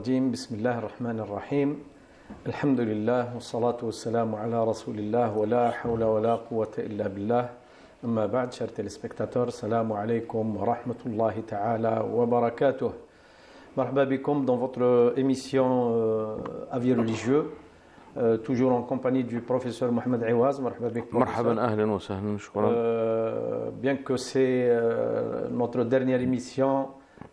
الرجيم بسم الله الرحمن الرحيم الحمد لله والصلاة والسلام على رسول الله ولا حول ولا قوة إلا بالله أما بعد chers téléspectateurs salam alaikum wa rahmatullahi ta'ala wa barakatuh marhaba bikum dans votre émission avis religieux toujours en compagnie du professeur Mohamed Iwaz marhaba bik مرحبا اهلا وسهلا شكرا. Bien que c'est notre dernière émission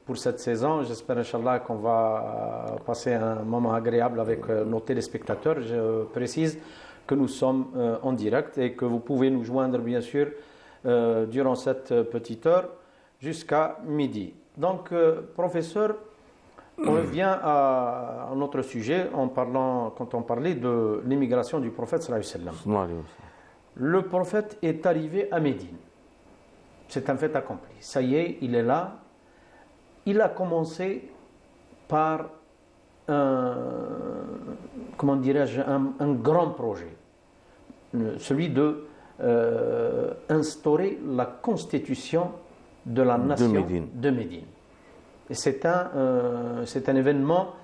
pour cette saison, j'espère Inch'Allah qu'on va passer un moment agréable avec nos téléspectateurs. Je précise que nous sommes en direct et que vous pouvez nous joindre bien sûr durant cette petite heure jusqu'à midi. Donc professeur, on revient à notre sujet quand on parlait de l'immigration du prophète sallallahu alayhi wa sallam. Le prophète est arrivé à Médine. C'est un fait accompli. Ça y est, il est là. Il a commencé par comment dirais-je, un grand projet, celui de instaurer la constitution de la nation de Médine. Et c'est un événement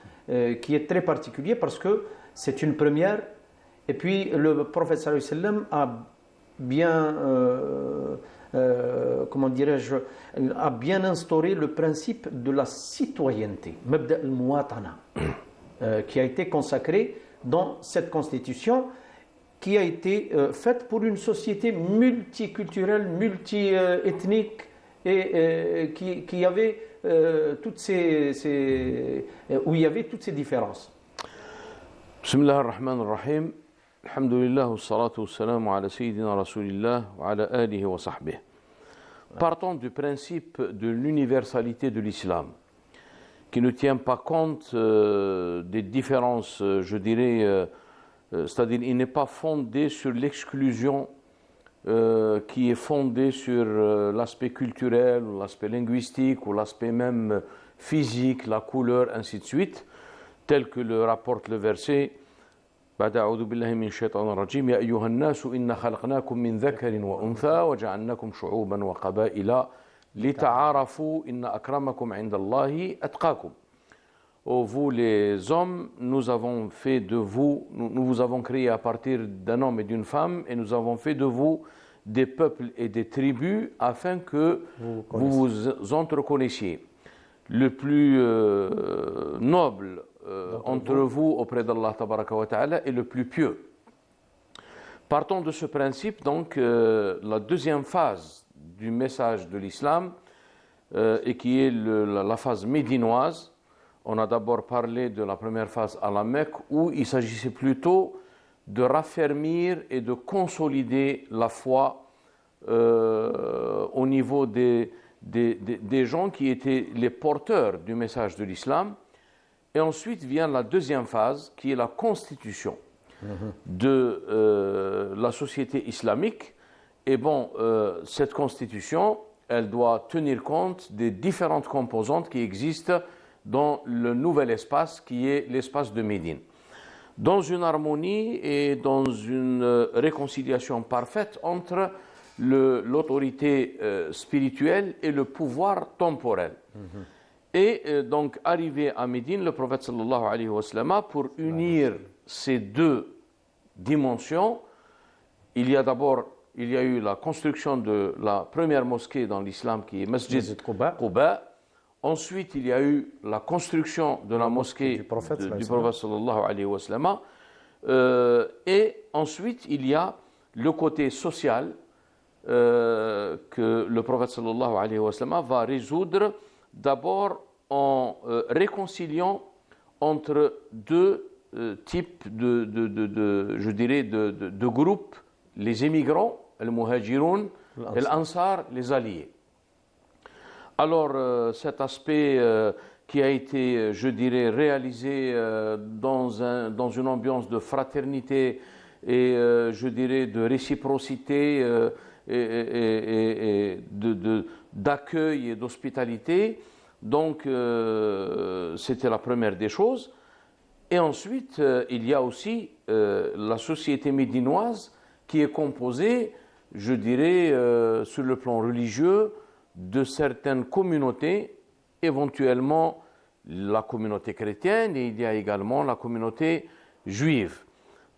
qui est très particulier parce que c'est une première. Et puis le prophète sallallahu alayhi wa sallam a bien comment dirais-je, a bien instauré le principe de la citoyenneté, Mabda al-Muwatana, qui a été consacré dans cette constitution qui a été faite pour une société multiculturelle, multiethnique et qui avait où il y avait toutes ces différences. Bismillah ar-Rahman ar-Rahim. Alhamdulillah wa salatu wa salamu ala Sayyidina Rasulillah wa ala alihi wa sahbihi. Partons du principe de l'universalité de l'islam, qui ne tient pas compte des différences, je dirais, c'est-à-dire il n'est pas fondé sur l'exclusion qui est fondée sur l'aspect culturel, ou l'aspect linguistique, ou l'aspect même physique, la couleur, ainsi de suite, tel que le rapporte le verset. بعد أعوذ بالله من الشيطان الرجيم يا أيها الناس إنا خلقناكم من ذكر وأنثى وجعلناكم شعوبا وقبائل لتعارفوا إن أكرمكم عند الله أتقاكم. Ô vous les hommes, nous vous avons créé à partir d'un homme et d'une femme et nous avons fait de vous des peuples et des tribus afin que vous vous entreconnaissiez. Le plus noble entre vous auprès d'Allah tabaraka wa ta'ala est le plus pieux. Partons de ce principe, donc la deuxième phase du message de l'islam et qui est la phase médinoise. On a d'abord parlé de la première phase à la Mecque où il s'agissait plutôt de raffermir et de consolider la foi au niveau des gens qui étaient les porteurs du message de l'islam. Et ensuite vient la deuxième phase qui est la constitution de la société islamique. Et bon, cette constitution, elle doit tenir compte des différentes composantes qui existent dans le nouvel espace qui est l'espace de Médine. Dans une harmonie et dans une réconciliation parfaite entre l'autorité spirituelle et le pouvoir temporel. Et donc, arrivé à Médine, le prophète sallallahu alayhi wa sallam, pour unir ces deux dimensions, il y a eu la construction de la première mosquée dans l'islam qui est Masjid Quba. Ensuite, il y a eu la construction de la mosquée du prophète sallallahu alayhi wa sallam. Et ensuite, il y a le côté social que le prophète sallallahu alayhi wa sallam va résoudre d'abord en réconciliant entre deux types je dirais de groupes, les émigrants, les muhajiroun, et l'Ansar, les alliés. Alors cet aspect qui a été, je dirais, réalisé dans une ambiance de fraternité et je dirais de réciprocité et d'accueil et d'hospitalité. Donc c'était la première des choses. Et ensuite il y a aussi la société médinoise qui est composée, je dirais, sur le plan religieux, de certaines communautés éventuellement la communauté chrétienne et il y a également la communauté juive.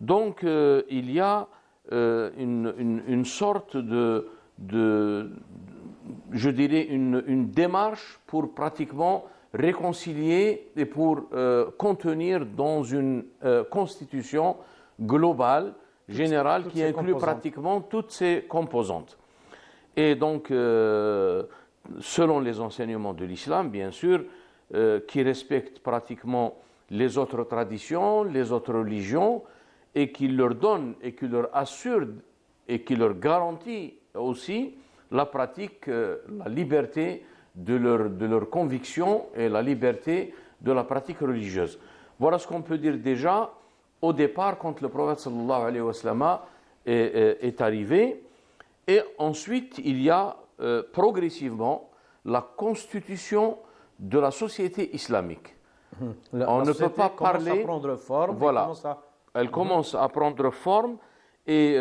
Donc il y a une sorte je dirais, une démarche pour pratiquement réconcilier et pour contenir dans une constitution globale, générale, qui inclut pratiquement toutes ces composantes. Et donc, selon les enseignements de l'islam, bien sûr, qui respectent pratiquement les autres traditions, les autres religions, et qui leur donne et qui leur assure et qui leur garantit aussi la pratique, la liberté de leur conviction et la liberté de la pratique religieuse. Voilà ce qu'on peut dire déjà au départ quand le prophète sallallahu alayhi wa sallam est arrivé. Et ensuite, il y a progressivement la constitution de la société islamique. On ne peut pas parler. À prendre forme, voilà. Elle commence à prendre forme et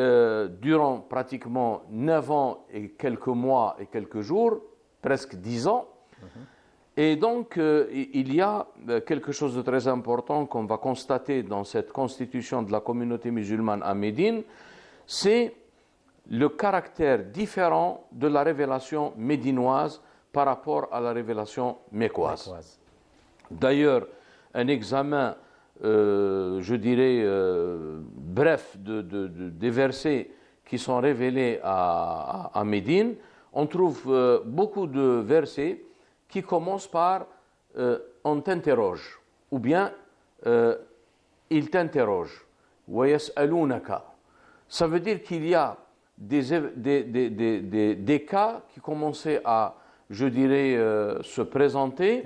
durant pratiquement 9 ans et quelques mois et quelques jours, presque 10 ans. Et donc, il y a quelque chose de très important qu'on va constater dans cette constitution de la communauté musulmane à Médine, c'est le caractère différent de la révélation médinoise par rapport à la révélation mécoise. D'ailleurs, un examen, je dirais, bref des versets qui sont révélés à Médine, on trouve beaucoup de versets qui commencent par on t'interroge ou bien il t'interroge. Ça veut dire qu'il y a des cas qui commençaient à, je dirais, se présenter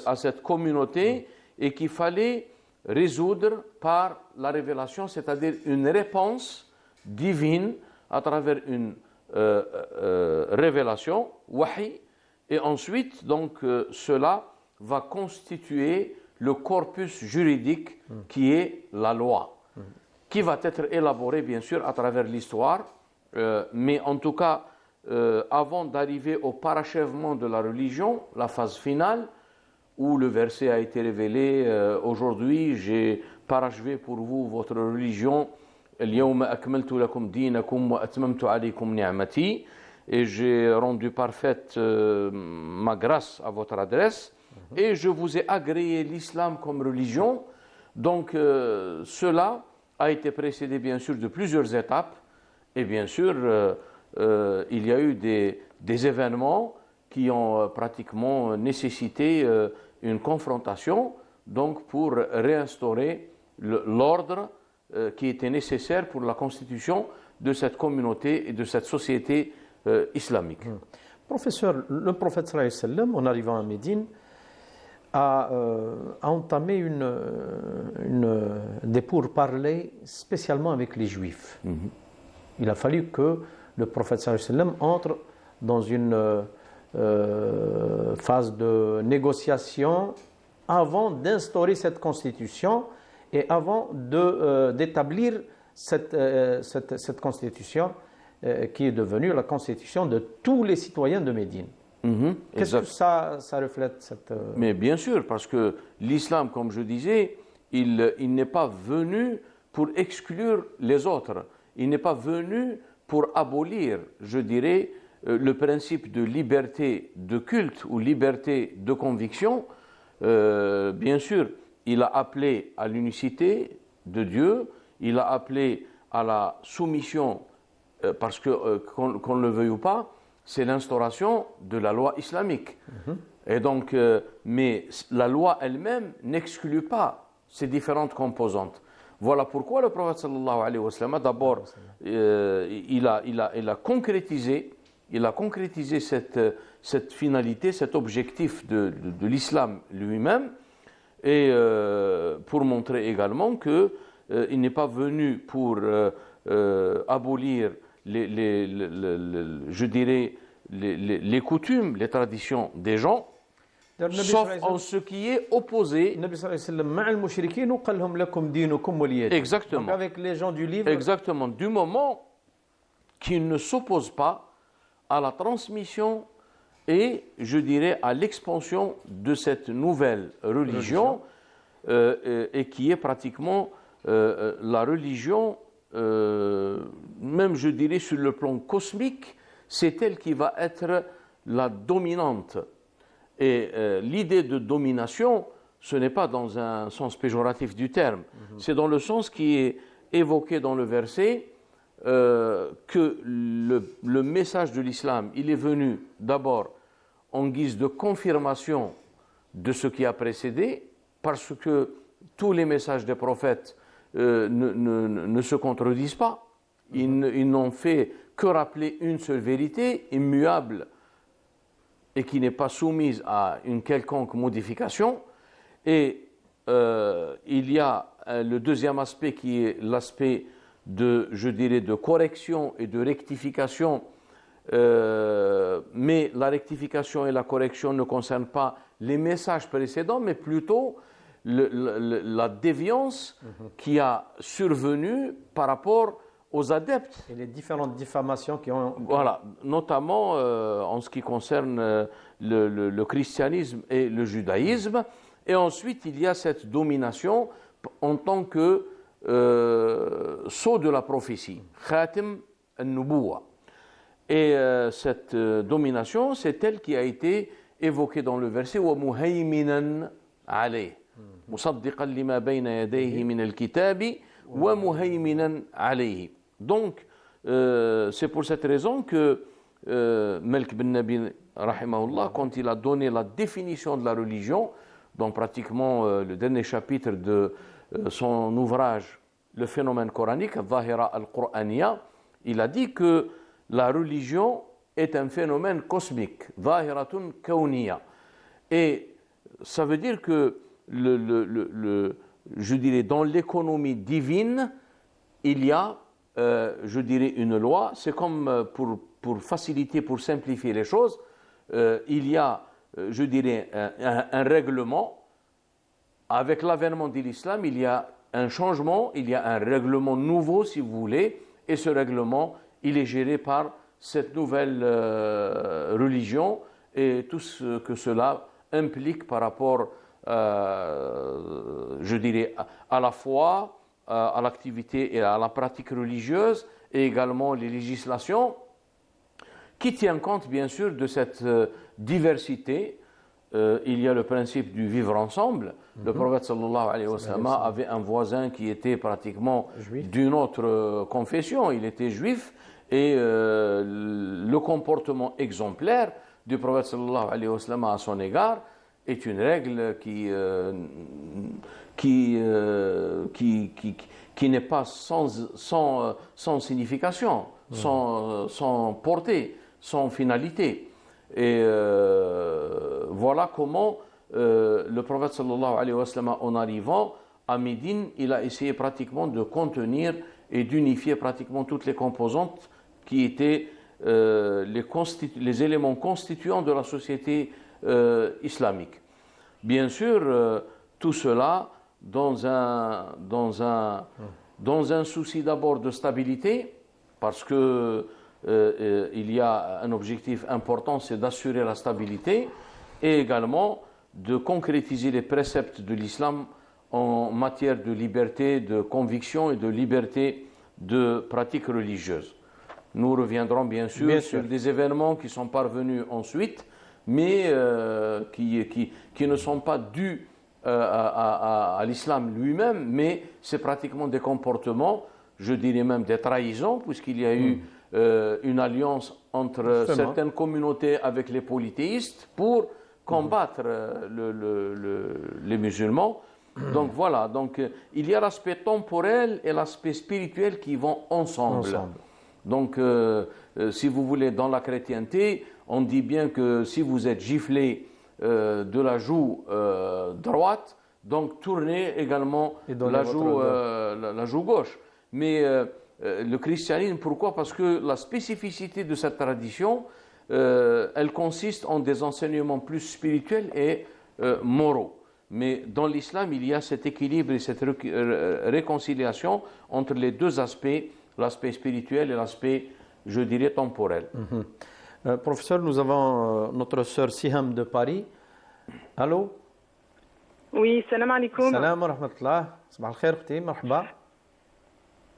à cette communauté et qu'il fallait résoudre par la révélation, c'est-à-dire une réponse divine à travers une révélation, wahi, et ensuite, donc, cela va constituer le corpus juridique qui est la loi, qui va être élaboré, bien sûr, à travers l'histoire, mais en tout cas, avant d'arriver au parachèvement de la religion, la phase finale, où le verset a été révélé, aujourd'hui, j'ai parachevé pour vous votre religion, اليوم أكملت لكم دينكم وأتممت عليكم نعمتي, et j'ai rendu parfaite ma grâce à votre adresse, et je vous ai agréé l'islam comme religion. Donc cela a été précédé bien sûr de plusieurs étapes, et bien sûr il y a eu des événements qui ont pratiquement nécessité une confrontation, donc pour réinstaurer l'ordre qui était nécessaire pour la constitution de cette communauté et de cette société islamique. Professeur, le prophète sallallahu alayhi wa sallam, en arrivant à Médine, a entamé des pourparlers spécialement avec les Juifs. Il a fallu que le prophète sallallahu alayhi wa sallam entre dans une phase de négociation avant d'instaurer cette constitution et avant d'établir cette constitution qui est devenue la constitution de tous les citoyens de Médine. Qu'est-ce que ça reflète Mais bien sûr, parce que l'islam, comme je disais, il n'est pas venu pour exclure les autres. Il n'est pas venu pour abolir, je dirais, le principe de liberté de culte ou liberté de conviction. Bien sûr, il a appelé à l'unicité de Dieu, il a appelé à la soumission, parce que, qu'on le veuille ou pas, c'est l'instauration de la loi islamique. Et donc, mais la loi elle-même n'exclut pas ces différentes composantes. Voilà pourquoi le prophète sallallahu alayhi wa sallam, d'abord, il a concrétisé cette finalité, cet objectif de l'islam lui-même, et pour montrer également qu'il n'est pas venu pour abolir je dirais les coutumes, les traditions des gens, sauf en ce qui est opposé. Exactement. Donc avec les gens du livre. Exactement. Du moment qu'ils ne s'opposent pas à la transmission et, je dirais, à l'expansion de cette nouvelle religion et qui est pratiquement la religion, même je dirais sur le plan cosmique, c'est elle qui va être la dominante. Et l'idée de domination, ce n'est pas dans un sens péjoratif du terme, c'est dans le sens qui est évoqué dans le verset, que le message de l'islam, il est venu d'abord en guise de confirmation de ce qui a précédé, parce que tous les messages des prophètes ne se contredisent pas. Ils n'ont fait que rappeler une seule vérité, immuable, et qui n'est pas soumise à une quelconque modification. Et il y a le deuxième aspect qui est l'aspect de, je dirais, de correction et de rectification, mais la rectification et la correction ne concernent pas les messages précédents, mais plutôt la déviance qui a survenu par rapport aux adeptes. Et les différentes diffamations qui ont... Voilà, notamment en ce qui concerne le christianisme et le judaïsme. Et ensuite, il y a cette domination en tant que sceau de la prophétie, Khatim al-Nubuwa. Et cette domination, c'est elle qui a été évoquée dans le verset wa muhayminan alayh, musaddiqan lima bayna yadayhi min al-kitabi wa muhayminan alayhi. Donc, c'est pour cette raison que Malik bin Nabi, rahimahullah, quand il a donné la définition de la religion, donc pratiquement le dernier chapitre de son ouvrage, le phénomène coranique, Zahira al-Qur'aniya, il a dit que la religion est un phénomène cosmique, Zahiratun Kauniya. Et ça veut dire que, je dirais, dans l'économie divine, il y a, je dirais, une loi. C'est comme pour faciliter, pour simplifier les choses, il y a, je dirais, un règlement. Avec l'avènement de l'islam, il y a un changement, il y a un règlement nouveau, si vous voulez, et ce règlement, il est géré par cette nouvelle religion et tout ce que cela implique par rapport, je dirais, à la foi, à l'activité et à la pratique religieuse, et également les législations, qui tiennent compte, bien sûr, de cette diversité. Il y a le principe du vivre ensemble. Le prophète sallallahu alayhi wa sallam avait un voisin qui était pratiquement d'une autre confession, il était juif, et le comportement exemplaire du prophète sallallahu alayhi wa sallam à son égard est une règle qui n'est pas sans signification, sans portée, sans finalité. Et voilà comment le prophète sallallahu alayhi wa sallam, en arrivant à Médine, il a essayé pratiquement de contenir et d'unifier pratiquement toutes les composantes qui étaient les éléments constituants de la société islamique. Bien sûr, tout cela dans un souci d'abord de stabilité, parce que il y a un objectif important, c'est d'assurer la stabilité, et également de concrétiser les préceptes de l'islam en matière de liberté de conviction et de liberté de pratique religieuse. Nous reviendrons bien sûr sur des événements qui sont parvenus ensuite, mais qui ne sont pas dus à l'islam lui-même, mais c'est pratiquement des comportements, je dirais même des trahisons, puisqu'il y a eu une alliance entre certaines communautés avec les polythéistes pour combattre les musulmans. Donc voilà, donc, il y a l'aspect temporel et l'aspect spirituel qui vont ensemble. Donc si vous voulez, dans la chrétienté, on dit bien que si vous êtes giflé de la joue droite, donc tournez également la joue gauche. Mais le christianisme, pourquoi? Parce que la spécificité de cette tradition, elle consiste en des enseignements plus spirituels et moraux. Mais dans l'islam, il y a cet équilibre et cette réconciliation entre les deux aspects, l'aspect spirituel et l'aspect, je dirais, temporel. Professeur, nous avons notre sœur Siham de Paris. Allô? Oui, salam alaikum. Salam wa rahmatullah. Sabah al-khair, khti, marhaba.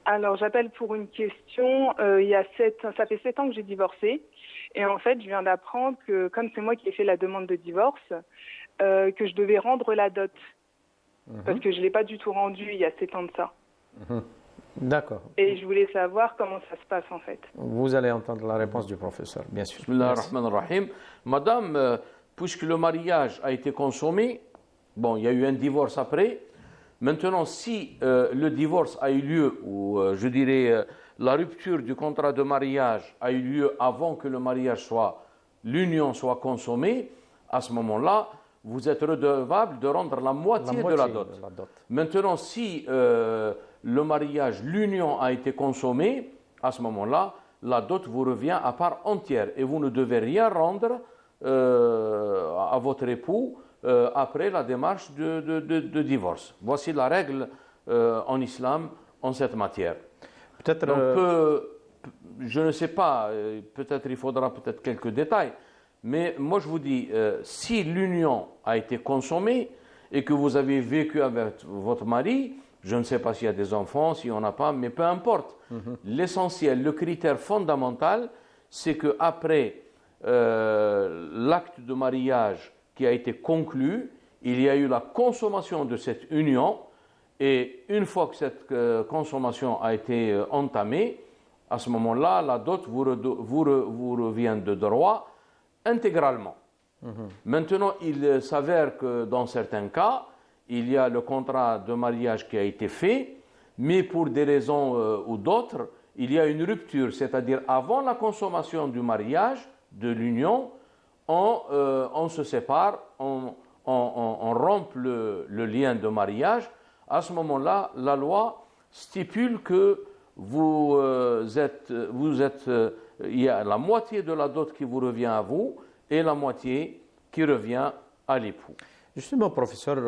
Alors, j'appelle pour une question. Ça fait 7 ans que j'ai divorcé. Et en fait, je viens d'apprendre que, comme c'est moi qui ai fait la demande de divorce, que je devais rendre la dot. Parce que je ne l'ai pas du tout rendue il y a 7 ans de ça. D'accord. Et je voulais savoir comment ça se passe en fait. Vous allez entendre la réponse du professeur, bien sûr. Bismillah Merci. ar-Rahman ar-Rahim. Madame, puisque le mariage a été consommé, bon, il y a eu un divorce après. Maintenant, si le divorce a eu lieu, ou je dirais la rupture du contrat de mariage a eu lieu avant que le mariage l'union soit consommée, à ce moment-là, vous êtes redevable de rendre la moitié de la dot. Maintenant, si le mariage, l'union a été consommée, à ce moment-là, la dot vous revient à part entière et vous ne devez rien rendre à votre époux après la démarche de divorce. Voici la règle en islam en cette matière. Peut-être. Donc, je ne sais pas, peut-être il faudra peut-être quelques détails, mais moi je vous dis, si l'union a été consommée et que vous avez vécu avec votre mari, je ne sais pas s'il y a des enfants, s'il n'y en a pas, mais peu importe. L'essentiel, le critère fondamental, c'est qu'après l'acte de mariage qui a été conclu, il y a eu la consommation de cette union, et une fois que cette consommation a été entamée, à ce moment-là, la dot vous revient de droit intégralement. Maintenant, il s'avère que dans certains cas, il y a le contrat de mariage qui a été fait, mais pour des raisons ou d'autres, il y a une rupture, c'est-à-dire avant la consommation du mariage, de l'union, on se sépare, on rompt le lien de mariage. À ce moment-là, la loi stipule que il y a la moitié de la dot qui vous revient à vous et la moitié qui revient à l'époux. Justement, professeur,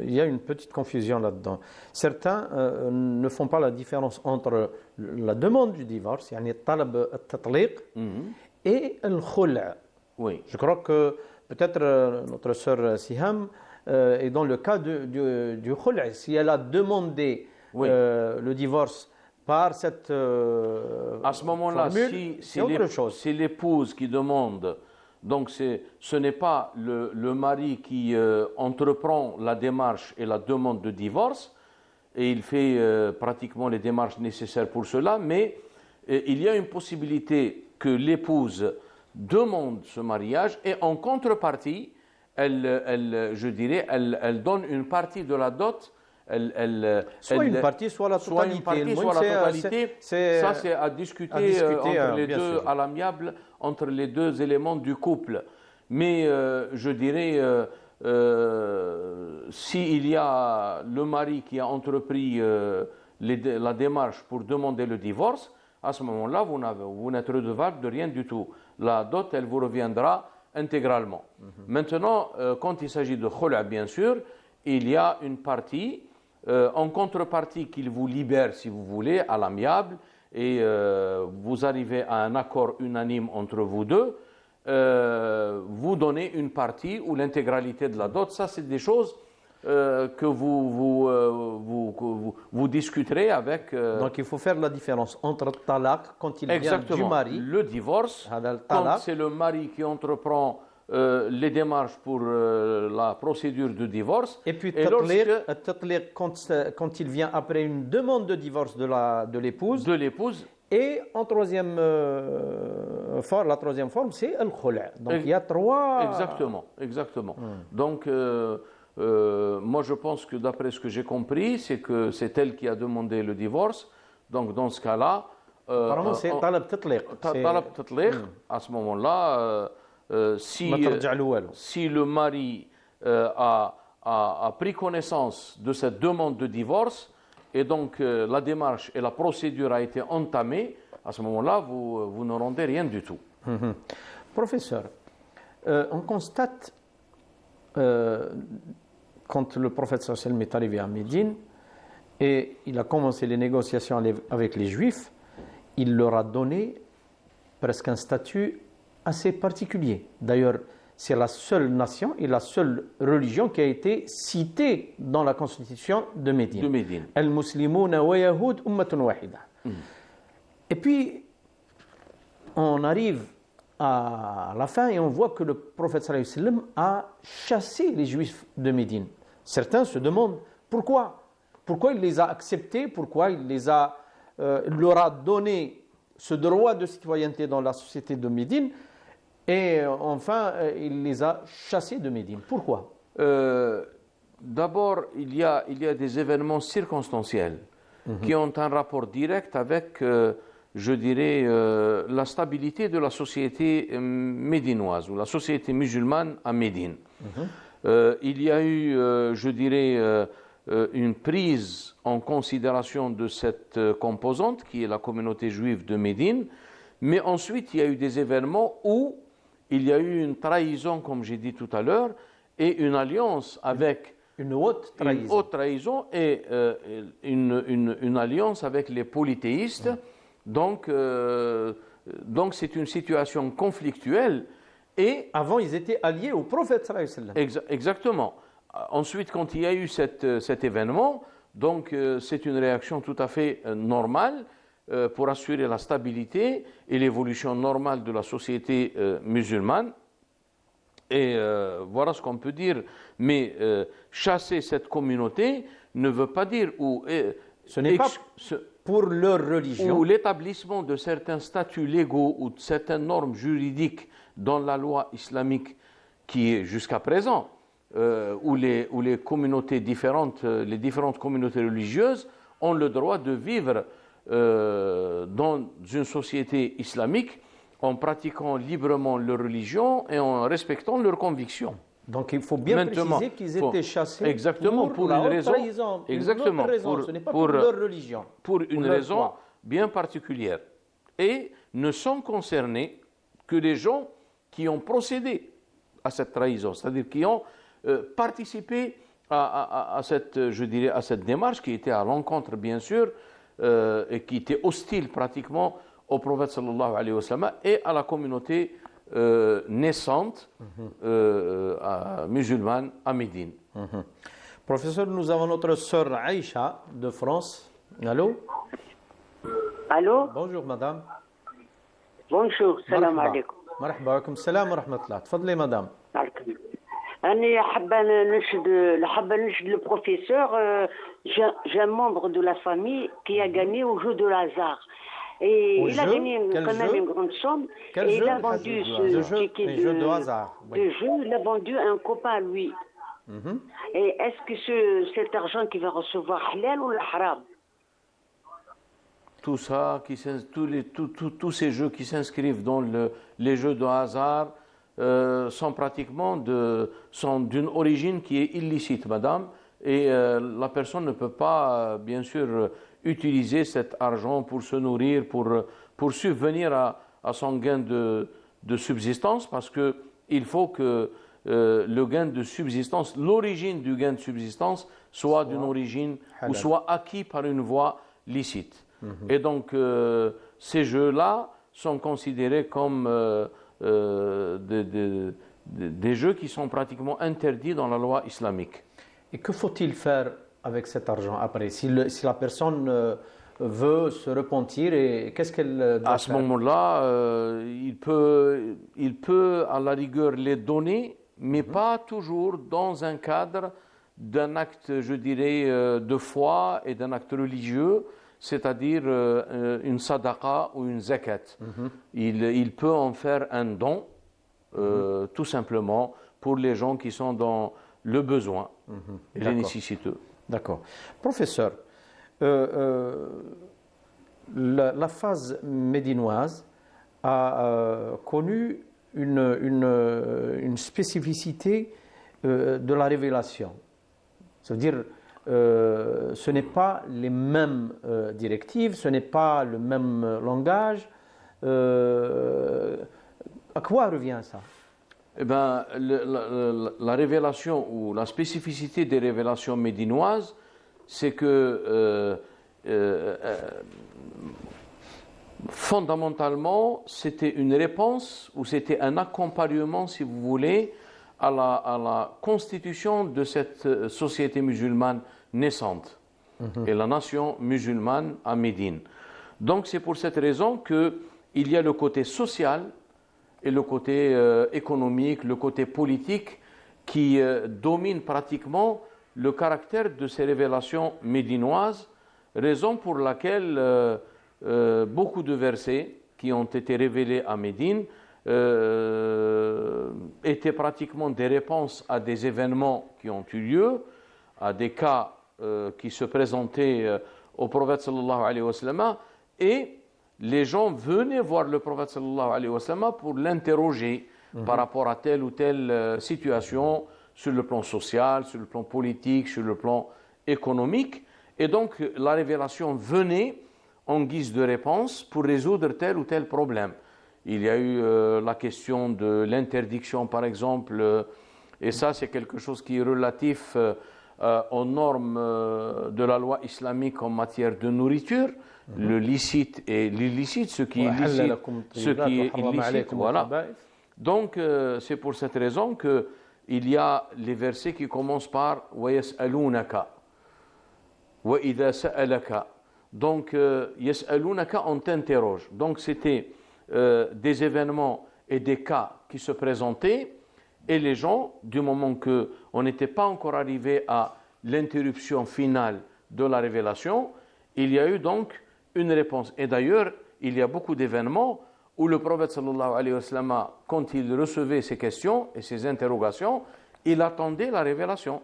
il y a une petite confusion là-dedans. Certains ne font pas la différence entre la demande du divorce, yani talab al-tatliq, et al-khul'. Oui. Je crois que peut-être notre sœur Siham est dans le cas du khul'. Si elle a demandé le divorce par cette à ce moment-là, c'est autre chose. C'est l'épouse qui demande. Donc ce n'est pas le mari qui entreprend la démarche et la demande de divorce, et il fait pratiquement les démarches nécessaires pour cela, mais il y a une possibilité que l'épouse demande ce mariage, et en contrepartie, elle donne une partie de la dot. Soit une partie, soit la totalité. Ça, c'est à discuter entre les deux, à l'amiable, entre les deux éléments du couple. Mais je dirais, s'il y a le mari qui a entrepris la démarche pour demander le divorce, à ce moment-là, vous n'êtes redevable de rien du tout. La dot, elle vous reviendra intégralement. Maintenant, quand il s'agit de khula, bien sûr, il y a une partie en contrepartie qu'il vous libère, si vous voulez, à l'amiable, et vous arrivez à un accord unanime entre vous deux, vous donnez une partie ou l'intégralité de la dot. Ça, c'est des choses que vous discuterez avec... Donc, il faut faire la différence entre le talaq, quand il vient du mari... le divorce, quand c'est le mari qui entreprend les démarches pour la procédure de divorce. Et puis, tatliq, quand il vient après une demande de divorce de l'épouse. Et en troisième la troisième forme, c'est al-khul'. Donc, il y a trois... Exactement. Donc, moi, je pense que d'après ce que j'ai compris, c'est que c'est elle qui a demandé le divorce. Donc, dans ce cas-là... apparemment, c'est talab tatliq. Talab tatliq, à ce moment-là... si le mari a pris connaissance de cette demande de divorce et donc la démarche et la procédure a été entamée, à ce moment-là, vous ne rendez rien du tout. Professeur, on constate, quand le prophète sallallahu alayhi wa sallam est arrivé à Médine et il a commencé les négociations avec les Juifs, il leur a donné presque un statut assez particulier. D'ailleurs, c'est la seule nation et la seule religion qui a été citée dans la constitution de Médine. De Médine. Al-Muslimuna wa Yahoud ummatun wahida. Et puis, on arrive à la fin et on voit que le prophète sallallahu alayhi wa sallam a chassé les juifs de Médine. Certains se demandent pourquoi. Pourquoi il les a acceptés, pourquoi il leur a donné ce droit de citoyenneté dans la société de Médine. Et enfin, il les a chassés de Médine. Pourquoi? D'abord, il y a des événements circonstanciels qui ont un rapport direct avec, je dirais, la stabilité de la société médinoise ou la société musulmane à Médine. Il y a eu, je dirais, une prise en considération de cette composante qui est la communauté juive de Médine, mais ensuite il y a eu des événements où il y a eu une trahison, comme j'ai dit tout à l'heure, et une alliance avec une haute trahison et une alliance avec les polythéistes. Donc c'est une situation conflictuelle. Et avant, ils étaient alliés au prophète sallallahu alayhi wa sallam. Exactement. Ensuite, quand il y a eu cet événement, donc c'est une réaction tout à fait normale pour assurer la stabilité et l'évolution normale de la société musulmane. Et voilà ce qu'on peut dire. Mais chasser cette communauté ne veut pas dire ce n'est pas pour leur religion. Ou l'établissement de certains statuts légaux ou de certaines normes juridiques dans la loi islamique qui est jusqu'à présent, où les communautés différentes, les différentes communautés religieuses ont le droit de vivre dans une société islamique en pratiquant librement leur religion et en respectant leurs convictions. Donc il faut bien préciser qu'ils étaient chassés exactement, pour la une raison, trahison. exactement, Ce n'est pas pour leur religion. Pour une raison bien particulière. Et ne sont concernés que les gens qui ont procédé à cette trahison, c'est-à-dire qui ont participé à cette, je dirais, à cette démarche qui était à l'encontre, bien sûr, et qui était hostile pratiquement au prophète sallallahu alayhi wa sallam et à la communauté naissante musulmane à Médine. Professeur, nous avons notre sœur Aïcha de France. Allô? Allô? Bonjour madame. Bonjour, salam alaikum. مرحبا وعليكم السلام ورحمة الله. تفضلي مدام. أنا حابة نشد le professeur. J'ai un membre de la famille qui a gagné au jeu de hasard. Et il a gagné quand même une grande somme. Et il a vendu ce ticket de hasard. Il a vendu à un copain à lui. Et est-ce que cet argent qu'il va recevoir halal ou haram? Tout ça, tous ces jeux qui s'inscrivent dans les jeux de hasard sont d'une origine qui est illicite, madame, et la personne ne peut pas, bien sûr, utiliser cet argent pour se nourrir, pour subvenir à son gain de subsistance, parce qu'il faut que le gain de subsistance, l'origine du gain de subsistance soit d'une origine ou soit acquis par une voie licite. Et donc, ces jeux-là sont considérés comme des jeux qui sont pratiquement interdits dans la loi islamique. Et que faut-il faire avec cet argent après? Si la personne veut se repentir, qu'est-ce qu'elle doit faire? À ce moment-là, il peut à la rigueur les donner, mais pas toujours dans un cadre d'un acte, je dirais, de foi et d'un acte religieux, c'est-à-dire une sadaqa ou une zakat. Il peut en faire un don, tout simplement, pour les gens qui sont dans le besoin et les nécessiteux. D'accord. Professeur, la phase médinoise a connu une spécificité de la révélation. C'est-à-dire, ce n'est pas les mêmes directives, ce n'est pas le même langage. À quoi revient ça? Eh bien, la révélation ou la spécificité des révélations médinoises, c'est que Fondamentalement, c'était une réponse ou c'était un accompagnement, si vous voulez, à la constitution de cette société musulmane naissante et la nation musulmane à Médine. Donc c'est pour cette raison qu'il y a le côté social et le côté économique, le côté politique qui domine pratiquement le caractère de ces révélations médinoises, raison pour laquelle beaucoup de versets qui ont été révélés à Médine étaient pratiquement des réponses à des événements qui ont eu lieu, à des cas qui se présentaient au prophète sallallahu alayhi wa sallam, et les gens venaient voir le prophète sallallahu alayhi wa sallam pour l'interroger par rapport à telle ou telle situation sur le plan social, sur le plan politique, sur le plan économique. Et donc la révélation venait en guise de réponse pour résoudre tel ou tel problème. Il y a eu la question de l'interdiction, par exemple, et ça c'est quelque chose qui est relatif aux normes de la loi islamique en matière de nourriture, le licite et l'illicite, ce qui est licite, ce qui est illicite, voilà. Donc c'est pour cette raison qu'il y a les versets qui commencent par « wa yas'alunaka wa idha sa'alaka ». Donc yas'alunaka, on t'interroge. Donc c'était des événements et des cas qui se présentaient, et les gens, du moment qu'on n'était pas encore arrivé à l'interruption finale de la révélation, il y a eu donc une réponse. Et d'ailleurs, il y a beaucoup d'événements où le prophète sallallahu alayhi wa sallam, quand il recevait ces questions et ces interrogations, il attendait la révélation.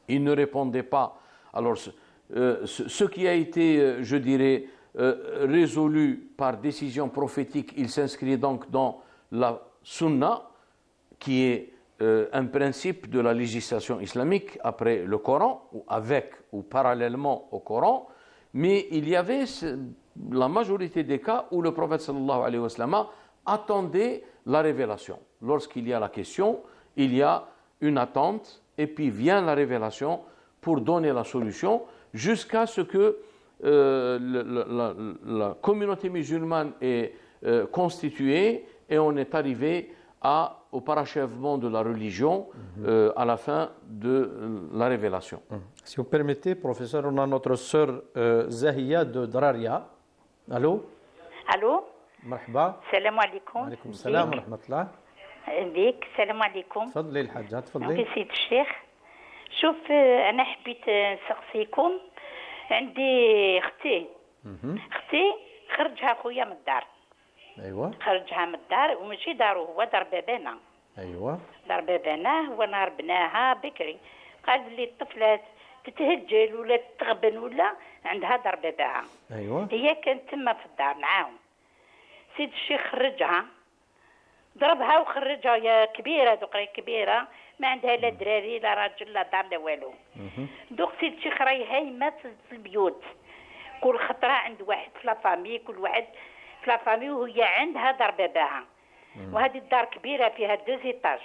Il ne répondait pas. Alors, ce qui a été, je dirais, résolu par décision prophétique, il s'inscrit donc dans la sunna, qui est un principe de la législation islamique après le Coran, ou avec ou parallèlement au Coran, mais il y avait la majorité des cas où le prophète sallallahu alayhi wa sallam attendait la révélation. Lorsqu'il y a la question, il y a une attente, et puis vient la révélation pour donner la solution, jusqu'à ce que la communauté musulmane est constituée et on est arrivé au parachèvement de la religion à la fin de la révélation. Si vous permettez, professeur, on a notre sœur Zahia de Draria. Allô? Allô? مرحبا. السلام عليكم. وعليكم السلام ورحمة الله. بيك السلام عليكم. تفضلي الحاجة، تفضلي. ممكن سيد الشيخ. شوف أنا حبيت نسقسيكم. عندي أختي خرجها خويا من الدار. أيوة. خرجها من الدار وماشي دارو، هو دار بابانا. أيوة. دار بابانا هو نهار بناها بكري. قال لي الطفلات تتهجل ولا تغبن ولا عندها دار باباها. أيوة. هي كانت تما في الدار معاهم. سيد الشيخ خرجها، ضربها وخرجها، يا كبيرة دوك كبيرة ما عندها لا دراري لا راجل لا دار لا والو. دوك سيد الشيخ راهي هايمة في البيوت، كل خطرة عند واحد في لافامي، كل واحد في لافامي وهي عندها دار باباها. وهذه الدار كبيرة فيها 2 إيطاج.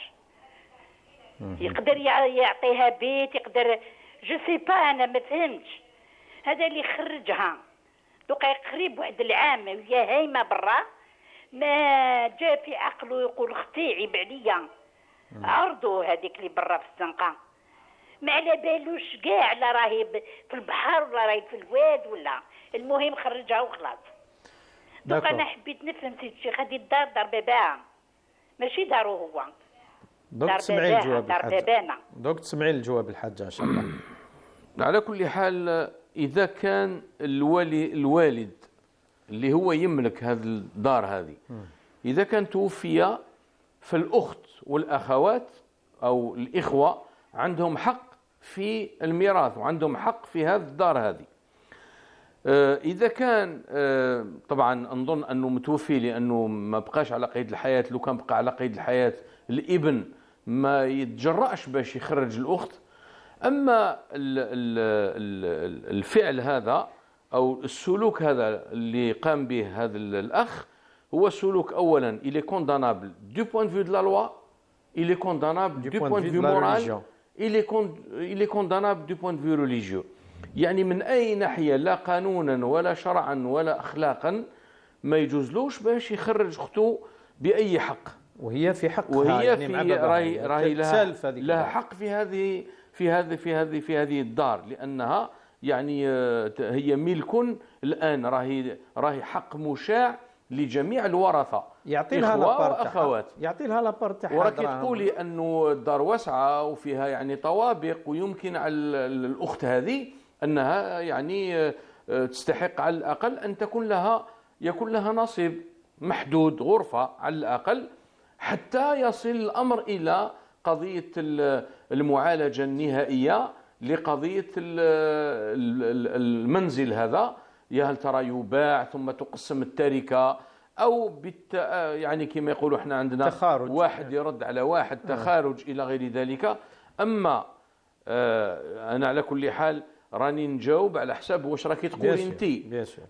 يقدر يعطيها بيت، يقدر جو سي با، أنا ما فهمتش. هذا اللي خرجها دوك قريب واحد العام وهي هايمة برا، ما جاء في عقله يقول اختي عيب عليا، عرضوا هذيك اللي برا في الزنقه، ما على بالوش كاع لا راهي في البحر ولا راهي في الواد ولا، المهم خرجها وخلاص. دوك انا حبيت نفهم سيد الشيخ، هذه الدار دار باباها ماشي دارو هو، دوك تسمعي الجواب الحاجة. دوك تسمعي الجواب الحاجة إن شاء الله. على كل حال، إذا كان الوالد اللي هو يملك هذه الدار هذه، إذا كان توفي، فالأخت والأخوات أو الإخوة عندهم حق في الميراث وعندهم حق في هذه الدار هذه. إذا كان طبعا نظن أنه متوفي لأنه ما بقاش على قيد الحياة، لو كان بقى على قيد الحياة الابن ما يتجرأش باش يخرج الأخت. أما الفعل هذا أو السلوك هذا اللي قام به هذا الأخ هو سلوك أولا il est condamnable du point de vue de la loi, il est condamnable du point de vue moral, il est condamnable du point de vue religieux. يعني من أي ناحية، لا قانونا ولا شرعا ولا أخلاقا، ما يجوزلوش باش يخرج اخته باي حق، وهي في حقها، وهي يعني في مع راهي لها الدار. حق في هذه الدار، لانها يعني هي ملك الان، راهي حق مشاع لجميع الورثه، يعطي لها إخوة لابارت واخوات. يعطي لها لابارت تاعها. وراك تقولي انه الدار واسعه وفيها يعني طوابق، ويمكن على الاخت هذه انها يعني تستحق على الاقل ان يكون لها نصيب محدود، غرفه على الاقل، حتى يصل الامر الى قضيه المعالجه النهائيه لقضيه المنزل هذا، يا هل ترى يباع ثم تقسم التركه، او يعني كما يقولوا احنا عندنا تخارج، واحد يرد على واحد، تخارج الى غير ذلك. اما انا على كل حال راني نجاوب على حساب واش راكي تقولي انت.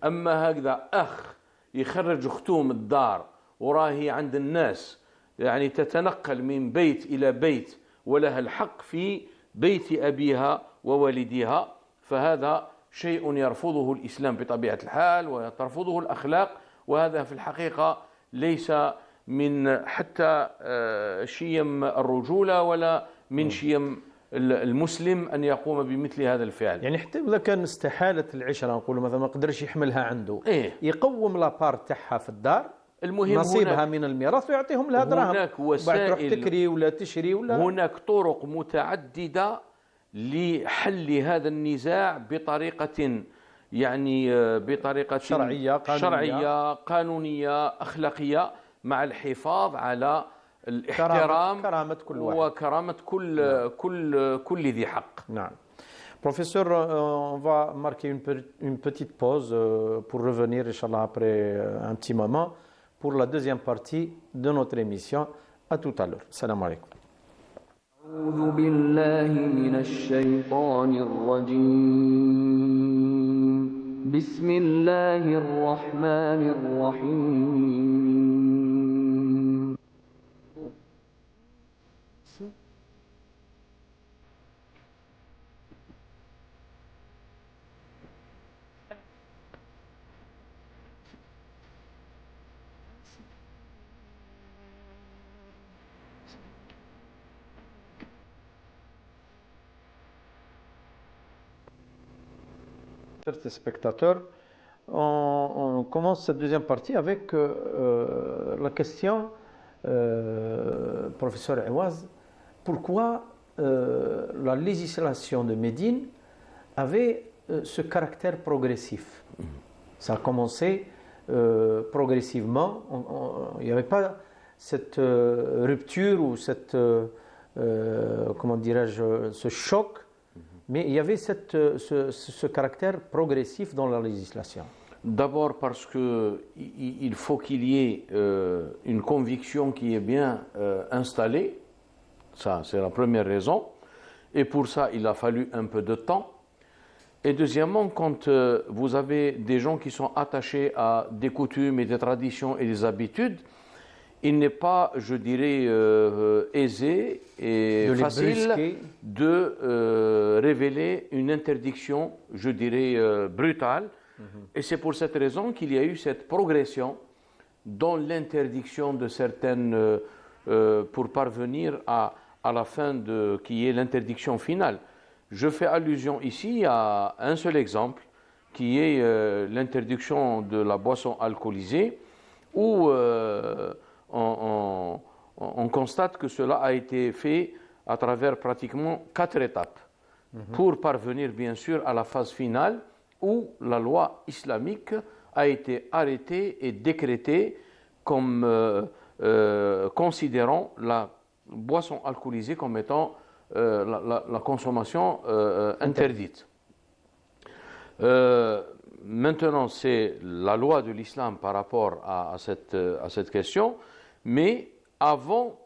اما هكذا اخ يخرج اخته من الدار وراهي عند الناس يعني تتنقل من بيت الى بيت ولها الحق في بيت ابيها ووالديها، فهذا شيء يرفضه الاسلام بطبيعه الحال وترفضه الاخلاق، وهذا في الحقيقه ليس من حتى شيم الرجوله ولا من شيم المسلم أن يقوم بمثل هذا الفعل. يعني حتى إذا كان استحالت العشرة، نقولوا مثلا ما قدرش يحملها عنده، يقوم لابارت تاعها في الدار، المهم نصيبها من الميراث ويعطيهم لها دراهم، هناك وسائل تروح تكري ولا تشري ولا. هناك طرق متعددة لحل هذا النزاع بطريقة يعني بطريقة شرعية قانونية أخلاقية، مع الحفاظ على الاحترام كرامة كل واحد وكرامة كل ذي حق. نعم. Professeur, on va marquer une petite pause pour revenir, Inch'Allah, après un petit moment, pour la deuxième partie de notre émission. À tout à l'heure. Salam alaikum. أعوذ بالله من الشيطان الرجيم. بسم الله الرحمن الرحيم. Chers téléspectateurs, on commence cette deuxième partie avec la question, professeur Awaz, pourquoi la législation de Médine avait ce caractère progressif. Ça a commencé progressivement, il n'y avait pas cette rupture ou cette, comment dirais-je, ce choc. Mais il y avait ce caractère progressif dans la législation. D'abord parce qu'il faut qu'il y ait une conviction qui est bien installée. Ça, c'est la première raison. Et pour ça, il a fallu un peu de temps. Et deuxièmement, quand vous avez des gens qui sont attachés à des coutumes et des traditions et des habitudes, il n'est pas, je dirais, aisé et facile de révéler une interdiction, je dirais, brutale. Et c'est pour cette raison qu'il y a eu cette progression dans l'interdiction de certaines, pour parvenir à la fin qui est l'interdiction finale. Je fais allusion ici à un seul exemple, qui est l'interdiction de la boisson alcoolisée, où on constate que cela a été fait à travers pratiquement 4 étapes pour parvenir bien sûr à la phase finale où la loi islamique a été arrêtée et décrétée comme considérant la boisson alcoolisée comme étant la consommation interdite. Maintenant, c'est la loi de l'islam par rapport à cette question. Mais avant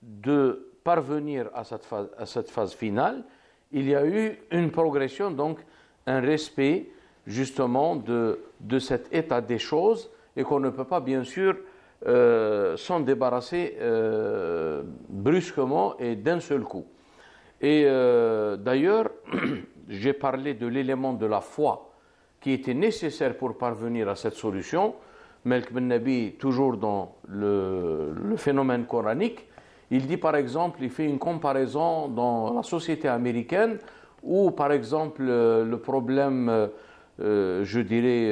de parvenir à cette phase finale, il y a eu une progression, donc un respect justement de cet état des choses, et qu'on ne peut pas bien sûr s'en débarrasser brusquement et d'un seul coup. Et d'ailleurs, j'ai parlé de l'élément de la foi qui était nécessaire pour parvenir à cette solution. Melk Ben Nabi, toujours dans le phénomène coranique, il dit par exemple, il fait une comparaison dans la société américaine où par exemple le problème, je dirais,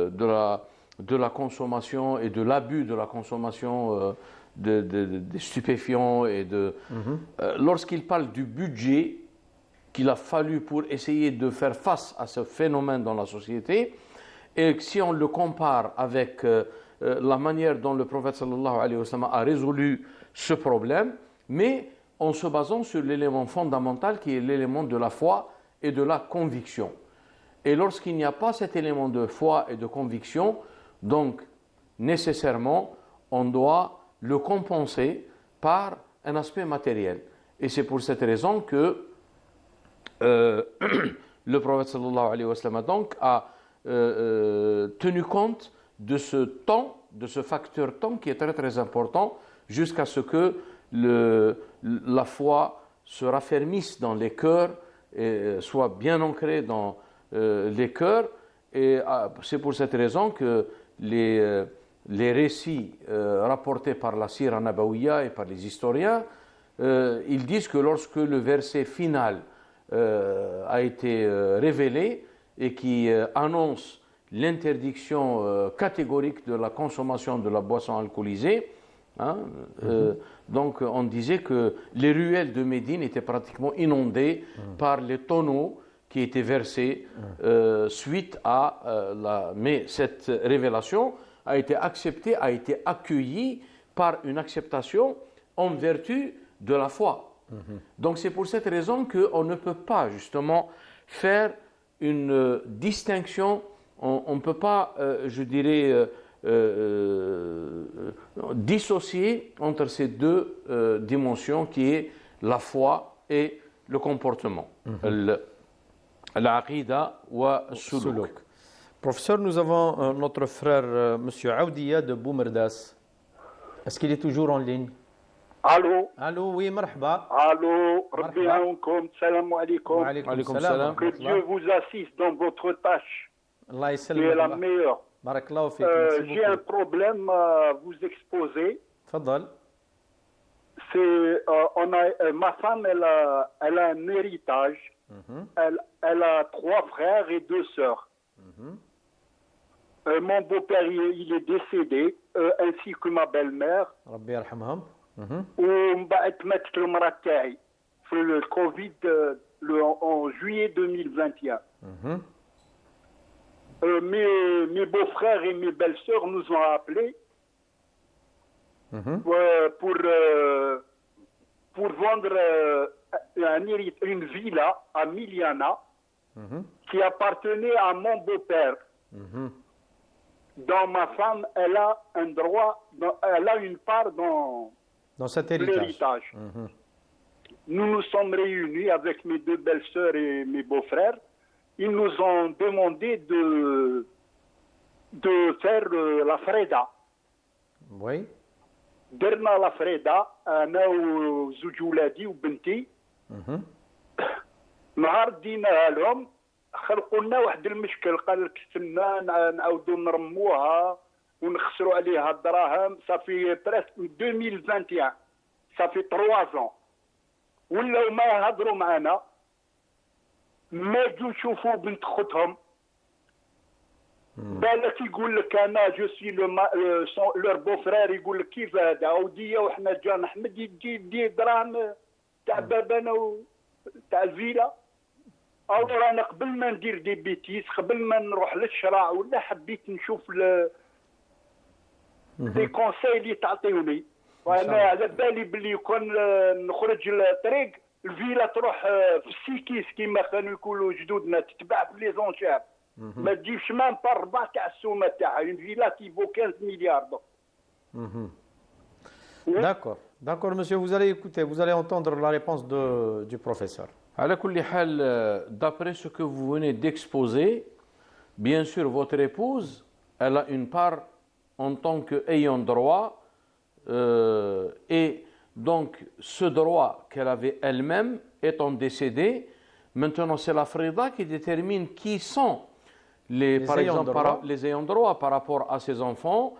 de la consommation et de l'abus de la consommation de stupéfiants et lorsqu'il parle du budget qu'il a fallu pour essayer de faire face à ce phénomène dans la société, et si on le compare avec la manière dont le prophète sallallahu alayhi wa sallam a résolu ce problème, mais en se basant sur l'élément fondamental qui est l'élément de la foi et de la conviction. Et lorsqu'il n'y a pas cet élément de foi et de conviction, donc nécessairement on doit le compenser par un aspect matériel. Et c'est pour cette raison que le prophète sallallahu alayhi wa sallam donc a tenu compte de ce temps, de ce facteur temps qui est très très important, jusqu'à ce que la foi se raffermisse dans les cœurs et soit bien ancrée dans les cœurs. Et c'est pour cette raison que les récits rapportés par la Sira Nabawiya et par les historiens, ils disent que lorsque le verset final a été révélé et qui annonce l'interdiction catégorique de la consommation de la boisson alcoolisée, donc on disait que les ruelles de Médine étaient pratiquement inondées par les tonneaux qui étaient versés suite à Mais cette révélation a été acceptée, a été accueillie par une acceptation en vertu de la foi. Donc c'est pour cette raison qu'on ne peut pas justement faire une distinction, on ne peut pas, je dirais, dissocier entre ces deux dimensions qui est la foi et le comportement. L'aqida wa suluk. Professeur, nous avons notre frère Monsieur Aoudia de Boumerdas. Est-ce qu'il est toujours en ligne? Allô? Allô, oui, marhaba. Allô, Rabbi Aounkoum, salam alaikum. Wa alaykoum salam. Que Dieu vous assiste dans votre tâche, Allah qui est la meilleure. Barakallahu fik. J'ai un problème à vous exposer. Tfaddal. Ma femme, elle a un héritage. Elle a 3 frères et 2 sœurs. Mon beau-père, il est décédé, ainsi que ma belle-mère. Rabbi yarhamhum. ومن بعد ماتت المراه تاعي في الكوفيد en juillet 2021. Mes beaux-frères et mes belles-sœurs nous ont appelés pour vendre une villa à Miliana qui appartenait à mon beau-père. Donc ma femme, elle a un droit, elle a une part dans cet héritage. Nous nous sommes réunis avec mes 2 belles-sœurs et mes beaux-frères. Ils nous ont demandé de faire la freda. Oui. درنا la freda أنا وزوج ولادي وبنتي. نهار ديناها لهم خلقوا لنا واحد المشكل، قال لك استنى نعاودوا نرموها ونخسروا عليها الدراهم. صافي بريسك 2021 صافي 3 ans ولاو ما يهضروا معنا، ما يجوا يشوفوا بنت خوتهم. بالك يقول لك انا جو سي لور بو فرير، يقول لك كيف هذا وديه وحنا جان احمد يدي دراهم تاع بابانا تاع الفيلا. الوغ انا قبل ما ندير دي بيتيس، قبل ما نروح للشراع ولا حبيت نشوف دي كونساي اللي تعطيوني. وانا على بالي بلي كون نخرج للطريق الفيلا تروح في السيكيس كيما كانوا يقولوا جدودنا، تتباع في لي زونشير، ما تجيبش مام بالربع تاع السومه تاعها. اون فيلا كي فو 15 مليار دو. D'accord, monsieur, vous allez écouter, vous allez entendre la réponse du professeur. على كل حال, d'après ce que vous venez d'exposer, bien sûr, votre épouse, elle a une part en tant qu'ayant droit, et donc ce droit qu'elle avait elle-même étant décédée, maintenant c'est la frida qui détermine qui sont par exemple, les ayants droit par rapport à ses enfants.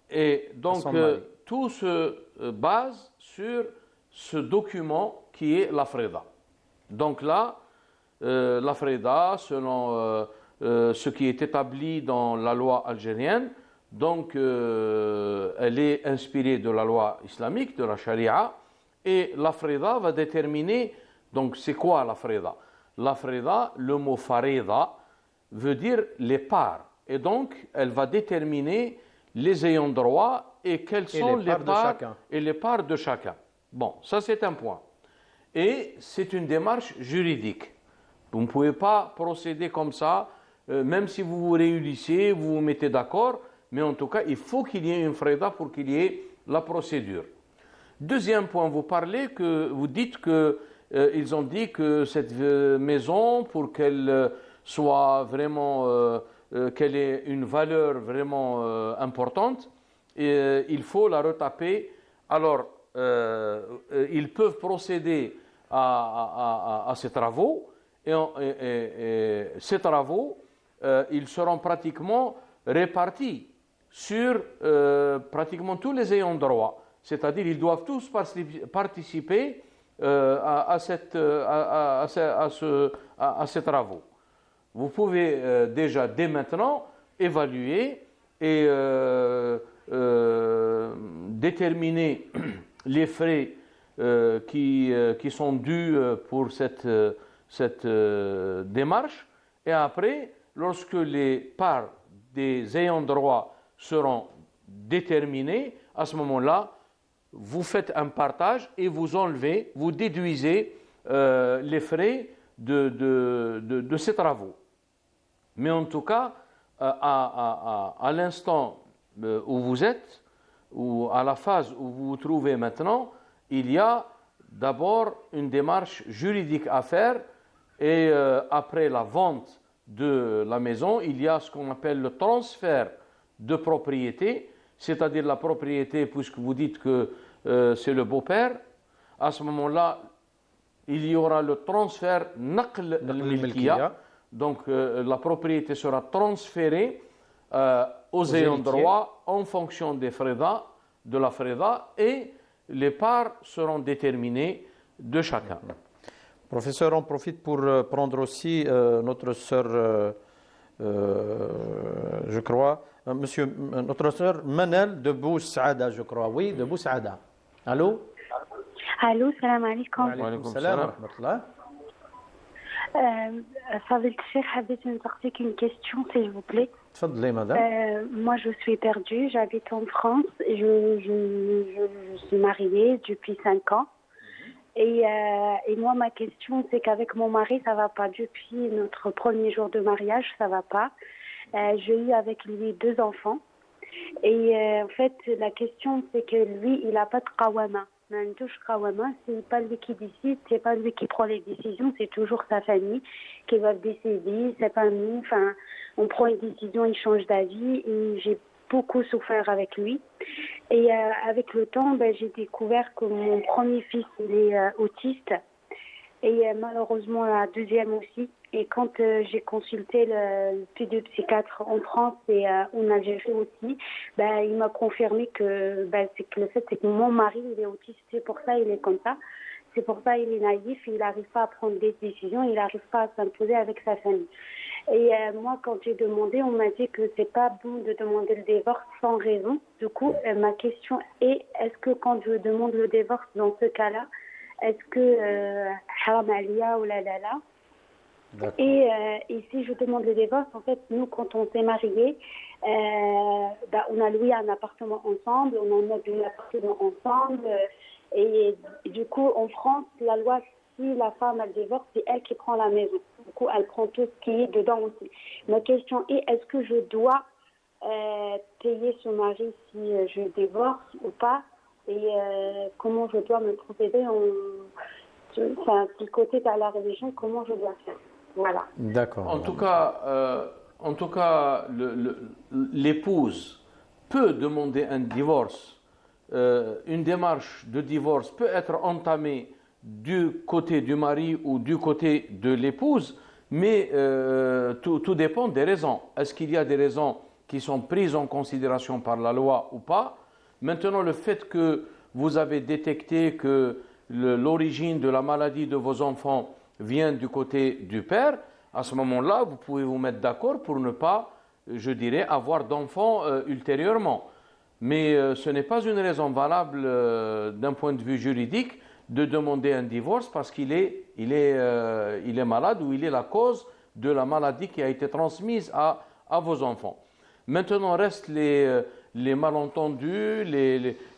Et donc, tout se base sur ce document qui est la Freda. Donc là, la Freda, selon ce qui est établi dans la loi algérienne, donc elle est inspirée de la loi islamique, de la charia, et la Freda va déterminer, donc c'est quoi la Freda? La Freda, le mot farida, veut dire les parts. Et donc, elle va déterminer les ayants droit et quelles sont les parts et les parts de chacun. Bon, ça c'est un point. Et c'est une démarche juridique. Vous ne pouvez pas procéder comme ça, même si vous vous réunissez, vous vous mettez d'accord, mais en tout cas, il faut qu'il y ait une freda pour qu'il y ait la procédure. Deuxième point, vous dites que ils ont dit que cette maison, pour qu'elle soit vraiment, qu'elle ait une valeur vraiment importante, il faut la retaper. Alors, ils peuvent procéder à ces travaux, et ces travaux, ils seront pratiquement répartis sur pratiquement tous les ayants droit. C'est-à-dire qu'ils doivent tous participer à ces travaux. Vous pouvez déjà dès maintenant évaluer et déterminer les frais qui sont dus pour cette démarche, et après, lorsque les parts des ayants droit seront déterminées, à ce moment-là, vous faites un partage et vous enlevez, vous déduisez les frais de ces travaux. Mais en tout cas, à l'instant où vous êtes, ou à la phase où vous vous trouvez maintenant, il y a d'abord une démarche juridique à faire, et après la vente de la maison, il y a ce qu'on appelle le transfert de propriété, c'est-à-dire la propriété, puisque vous dites que c'est le beau-père, à ce moment-là, il y aura le transfert naql al-milkiya, donc la propriété sera transférée aux ayants droit en fonction des freda, de la freda, et les parts seront déterminées de chacun. Professeur, on profite pour prendre aussi notre sœur, je crois, notre sœur Manel de Bou-Saada, je crois. Oui, de Bou-Saada. Allô? Allô, salam alaikum. Wa alaykoum salam wa rahmatullah. Fadil Cheikh, j'avais une question, s'il vous plaît. Tfadli, madame. Moi, je suis perdue, j'habite en France, je suis mariée depuis 5 ans. Et moi, ma question, c'est qu'avec mon mari, ça va pas. Depuis notre premier jour de mariage, ça va pas. J'ai eu avec lui 2 enfants. Et en fait, la question, c'est que lui, il n'a pas de qawama. C'est pas lui qui décide, c'est pas lui qui prend les décisions, c'est toujours sa famille qui va décider, c'est pas nous. Enfin, on prend une décision, il change d'avis, et j'ai beaucoup souffert avec lui. Et avec le temps, j'ai découvert que mon premier fils, il est autiste, et malheureusement la deuxième aussi. Et quand j'ai consulté le pédopsychiatre en France et en Algérie aussi, il m'a confirmé que, le fait c'est que mon mari il est autiste, c'est pour ça il est comme ça. C'est pour ça il est naïf, il n'arrive pas à prendre des décisions, il n'arrive pas à s'imposer avec sa famille. Et moi, quand j'ai demandé, on m'a dit que c'est pas bon de demander le divorce sans raison. Du coup, ma question est, est-ce que quand je demande le divorce dans ce cas-là, est-ce que haram aliya ou la la la? Et si je demande le divorce, en fait, nous, quand on s'est mariés, on a loué un appartement ensemble, on a meublé l'appartement ensemble. Et du coup, en France, la loi, si la femme elle divorce, c'est elle qui prend la maison. Du coup, elle prend tout ce qui est dedans aussi. Ma question est, est-ce que je dois payer ce mari si je divorce ou pas? Et comment je dois me procéder du côté de la religion, comment je dois faire? Voilà. D'accord. En tout cas, l'épouse peut demander un divorce. Une démarche de divorce peut être entamée du côté du mari ou du côté de l'épouse Mais tout dépend des raisons. Est-ce qu'il y a des raisons qui sont prises en considération par la loi ou pas? Maintenant, le fait que vous avez détecté que l'origine de la maladie de vos enfants vient du côté du père, à ce moment-là, vous pouvez vous mettre d'accord pour ne pas, je dirais, avoir d'enfants ultérieurement. Mais ce n'est pas une raison valable d'un point de vue juridique de demander un divorce parce qu'il est malade ou il est la cause de la maladie qui a été transmise à vos enfants. Maintenant, restent les malentendus,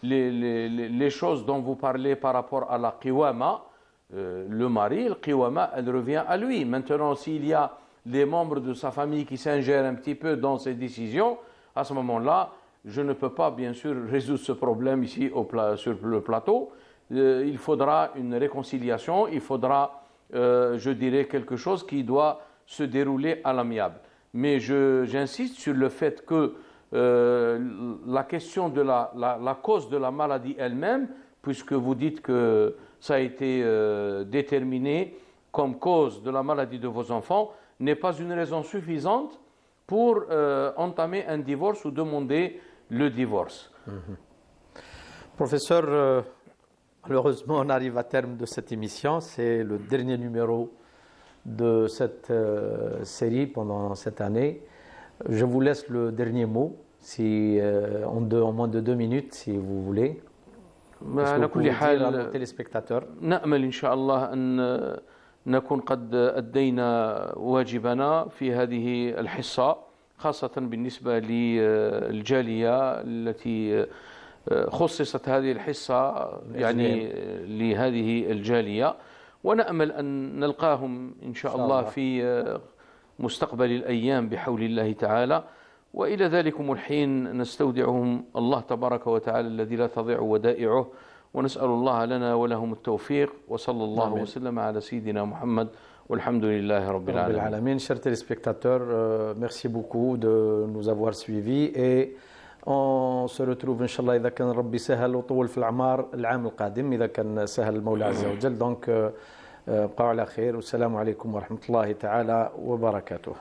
les choses dont vous parlez par rapport à la qiwama. Le mari, le qiwama, elle revient à lui. Maintenant, s'il y a des membres de sa famille qui s'ingèrent un petit peu dans ses décisions, à ce moment-là, je ne peux pas, bien sûr, résoudre ce problème ici sur le plateau. Il faudra une réconciliation, il faudra, je dirais, quelque chose qui doit se dérouler à l'amiable. Mais j'insiste sur le fait que la question de la cause de la maladie elle-même, puisque vous dites que ça a été déterminé comme cause de la maladie de vos enfants, n'est pas une raison suffisante pour entamer un divorce ou demander le divorce. Professeur, malheureusement, on arrive à terme de cette émission. C'est le dernier numéro de cette série pendant cette année. Je vous laisse le dernier mot, en moins de 2 minutes, si vous voulez. على كل حال téléspectateurs. نأمل إن شاء الله أن نكون قد أدينا واجبنا في هذه الحصة، خاصة بالنسبة للجالية التي خصصت هذه الحصة يعني لهذه الجالية، ونأمل أن نلقاهم إن شاء الله في مستقبل الأيام بحول الله تعالى. وإلى ذلكم الحين نستودعهم الله تبارك وتعالى الذي لا تضيع ودائعه، ونسأل الله لنا ولهم التوفيق، وصلى الله وسلم على سيدنا محمد والحمد لله رب العالمين. Chers téléspectateurs, merci beaucoup de nous avoir suivis et on se retrouve إن شاء الله إذا كان ربي سهل وطول في الأعمار العام القادم، إذا كان سهل المولى عز وجل. Donc بقوا على خير والسلام عليكم ورحمة الله تعالى وبركاته.